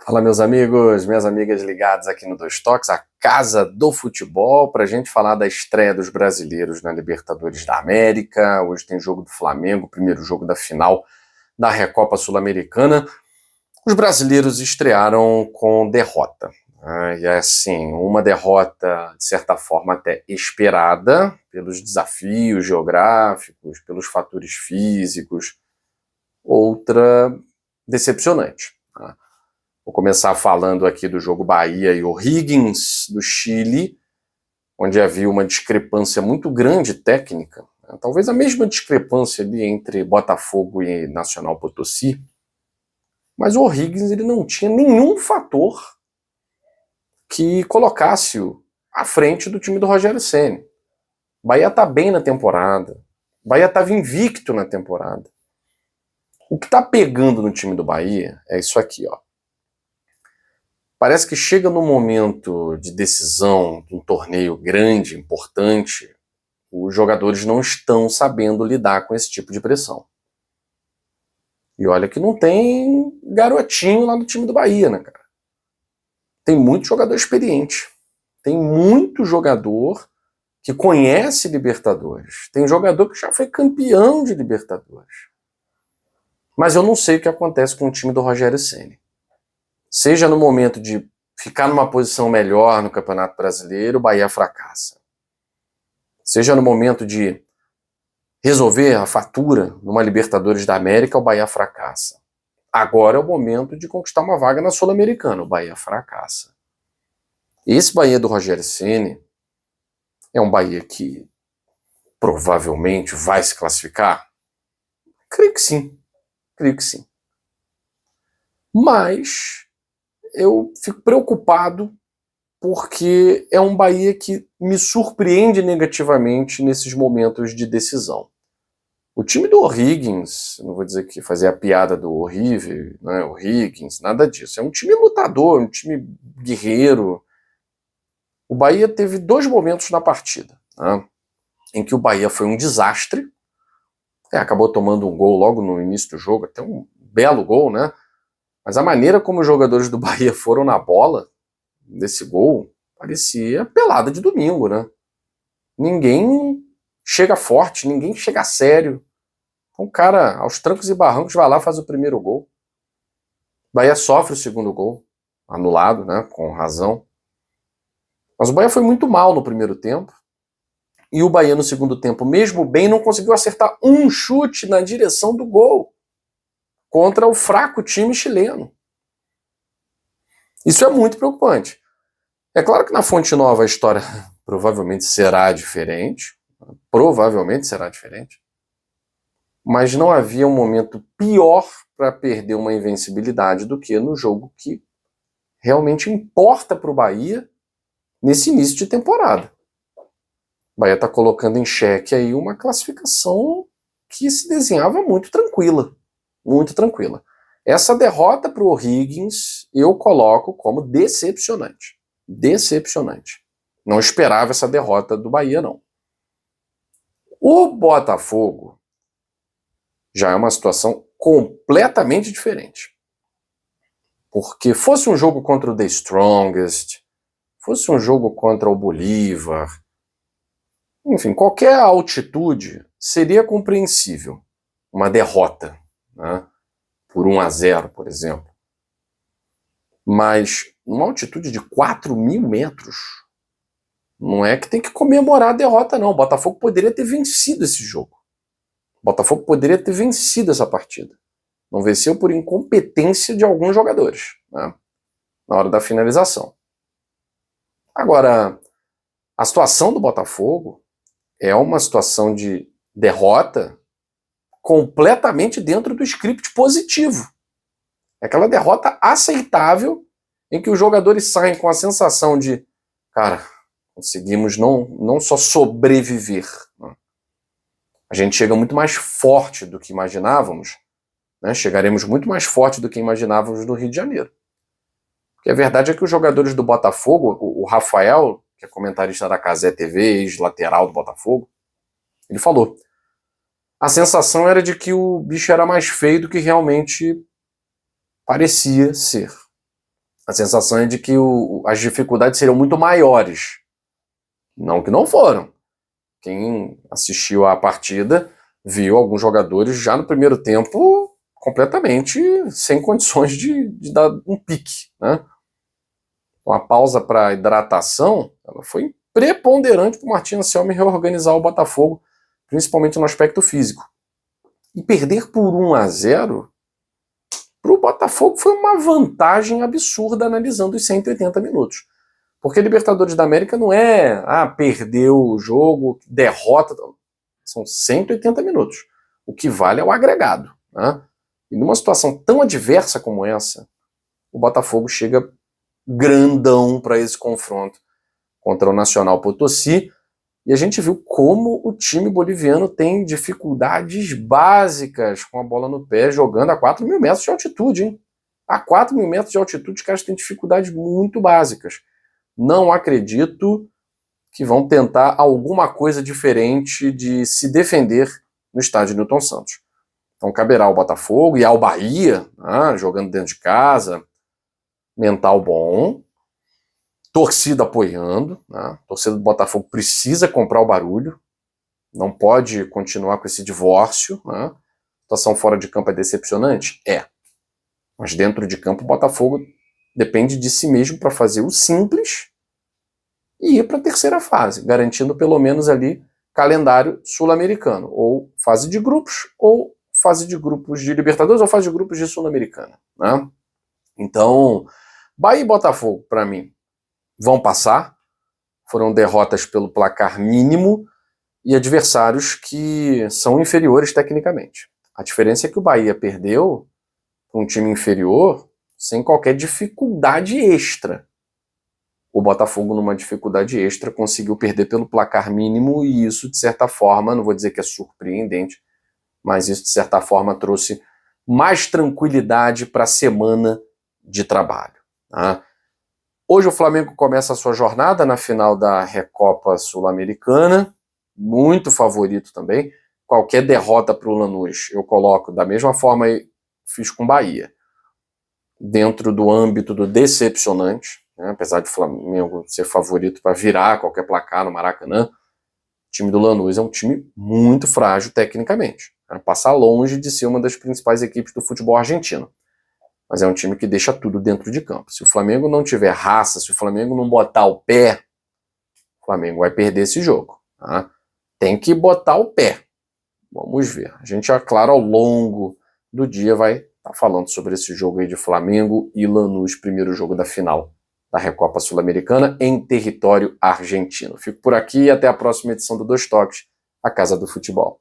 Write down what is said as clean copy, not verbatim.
Fala, meus amigos, minhas amigas ligadas aqui no Dois Toques, a casa do futebol, para a gente falar da estreia dos brasileiros na Libertadores da América. Hoje tem jogo do Flamengo, primeiro jogo da final da Recopa Sul-Americana. Os brasileiros estrearam com derrota. E é assim, uma derrota, de certa forma, até esperada, pelos desafios geográficos, pelos fatores físicos. Outra decepcionante. Vou começar falando aqui do jogo Bahia e O'Higgins, do Chile, onde havia uma discrepância muito grande técnica, talvez a mesma discrepância ali entre Botafogo e Nacional Potosí, mas o O'Higgins ele não tinha nenhum fator que colocasse-o à frente do time do Rogério Ceni. O Bahia está bem na temporada, o Bahia estava invicto na temporada. O que está pegando no time do Bahia é isso aqui, ó. Parece que chega no momento de decisão de um torneio grande, importante, os jogadores não estão sabendo lidar com esse tipo de pressão. E olha que não tem garotinho lá no time do Bahia, né, cara? Tem muito jogador experiente. Tem muito jogador que conhece Libertadores. Tem jogador que já foi campeão de Libertadores. Mas eu não sei o que acontece com o time do Rogério Ceni. Seja no momento de ficar numa posição melhor no Campeonato Brasileiro, o Bahia fracassa. Seja no momento de resolver a fatura numa Libertadores da América, o Bahia fracassa. Agora é o momento de conquistar uma vaga na Sul-Americana, o Bahia fracassa. Esse Bahia do Rogério Ceni é um Bahia que provavelmente vai se classificar? Creio que sim. Creio que sim. Mas eu fico preocupado porque é um Bahia que me surpreende negativamente nesses momentos de decisão. O time do O'Higgins, não vou dizer que fazer a piada do horrível, né, O'Higgins, nada disso. É um time lutador, um time guerreiro. O Bahia teve dois momentos na partida, né, em que o Bahia foi um desastre, acabou tomando um gol logo no início do jogo, até um belo gol, né? Mas a maneira como os jogadores do Bahia foram na bola, desse gol, parecia pelada de domingo, né? Ninguém chega forte, ninguém chega sério. Então o cara, aos trancos e barrancos, vai lá e faz o primeiro gol. O Bahia sofre o segundo gol, anulado, né? Com razão. Mas o Bahia foi muito mal no primeiro tempo. E o Bahia no segundo tempo, mesmo bem, não conseguiu acertar um chute na direção do gol contra o fraco time chileno. Isso é muito preocupante. É claro que na Fonte Nova a história provavelmente será diferente, mas não havia um momento pior para perder uma invencibilidade do que no jogo que realmente importa para o Bahia nesse início de temporada. O Bahia está colocando em xeque aí uma classificação que se desenhava muito tranquila. Muito tranquila. Essa derrota para o O'Higgins eu coloco como decepcionante. Decepcionante. Não esperava essa derrota do Bahia, não. O Botafogo já é uma situação completamente diferente. Porque fosse um jogo contra o The Strongest, fosse um jogo contra o Bolívar, enfim, qualquer altitude seria compreensível. Uma derrota, né? Por 1-0, por exemplo. Mas uma altitude de 4.000 metros, não é que tem que comemorar a derrota, não. O Botafogo poderia ter vencido esse jogo. O Botafogo poderia ter vencido essa partida. Não venceu por incompetência de alguns jogadores, né, na hora da finalização. Agora, a situação do Botafogo é uma situação de derrota completamente dentro do script positivo. É aquela derrota aceitável em que os jogadores saem com a sensação de, cara, conseguimos não só sobreviver, né? A gente chega muito mais forte do que imaginávamos, né? Chegaremos muito mais forte do que imaginávamos no Rio de Janeiro. Porque a verdade é que os jogadores do Botafogo, o Rafael, que é comentarista da Cazé TV, ex-lateral do Botafogo, ele falou, a sensação era de que o bicho era mais feio do que realmente parecia ser. A sensação é de que as dificuldades seriam muito maiores. Não que não foram. Quem assistiu à partida viu alguns jogadores já no primeiro tempo completamente sem condições de dar um pique, né? Uma pausa para hidratação, ela foi preponderante para o Martin Anselmi reorganizar o Botafogo, principalmente no aspecto físico. E perder por 1-0 para o Botafogo foi uma vantagem absurda analisando os 180 minutos. Porque Libertadores da América não é perdeu o jogo, derrota. São 180 minutos. O que vale é o agregado, né? E numa situação tão adversa como essa, o Botafogo chega grandão para esse confronto contra o Nacional Potosí, e a gente viu como o time boliviano tem dificuldades básicas com a bola no pé, jogando a 4.000 metros de altitude, hein? A 4.000 metros de altitude, os caras têm dificuldades muito básicas. Não acredito que vão tentar alguma coisa diferente de se defender no estádio Newton Santos. Então caberá ao Botafogo e ao Bahia, jogando dentro de casa, mental bom, torcida apoiando, né? Torcida do Botafogo precisa comprar o barulho, não pode continuar com esse divórcio, né? A situação fora de campo é decepcionante? É. Mas dentro de campo o Botafogo depende de si mesmo para fazer o simples e ir para a terceira fase, garantindo pelo menos ali calendário sul-americano, ou fase de grupos, ou fase de grupos de Libertadores, ou fase de grupos de Sul-Americana, né? Então, Bahia e Botafogo, para mim, vão passar. Foram derrotas pelo placar mínimo e adversários que são inferiores tecnicamente. A diferença é que o Bahia perdeu para um time inferior sem qualquer dificuldade extra. O Botafogo, numa dificuldade extra, conseguiu perder pelo placar mínimo e isso, de certa forma, não vou dizer que é surpreendente, mas isso, de certa forma, trouxe mais tranquilidade para a semana de trabalho, tá? Hoje o Flamengo começa a sua jornada na final da Recopa Sul-Americana, muito favorito também. Qualquer derrota para o Lanús eu coloco da mesma forma que fiz com o Bahia, dentro do âmbito do decepcionante, né? Apesar de o Flamengo ser favorito para virar qualquer placar no Maracanã, o time do Lanús é um time muito frágil tecnicamente, né? Passa longe de ser uma das principais equipes do futebol argentino. Mas é um time que deixa tudo dentro de campo. Se o Flamengo não tiver raça, se o Flamengo não botar o pé, o Flamengo vai perder esse jogo, tá? Tem que botar o pé. Vamos ver. A gente, é claro, ao longo do dia vai estar falando sobre esse jogo aí de Flamengo e Lanús, primeiro jogo da final da Recopa Sul-Americana em território argentino. Fico por aqui e até a próxima edição do Dois Toques, a Casa do Futebol.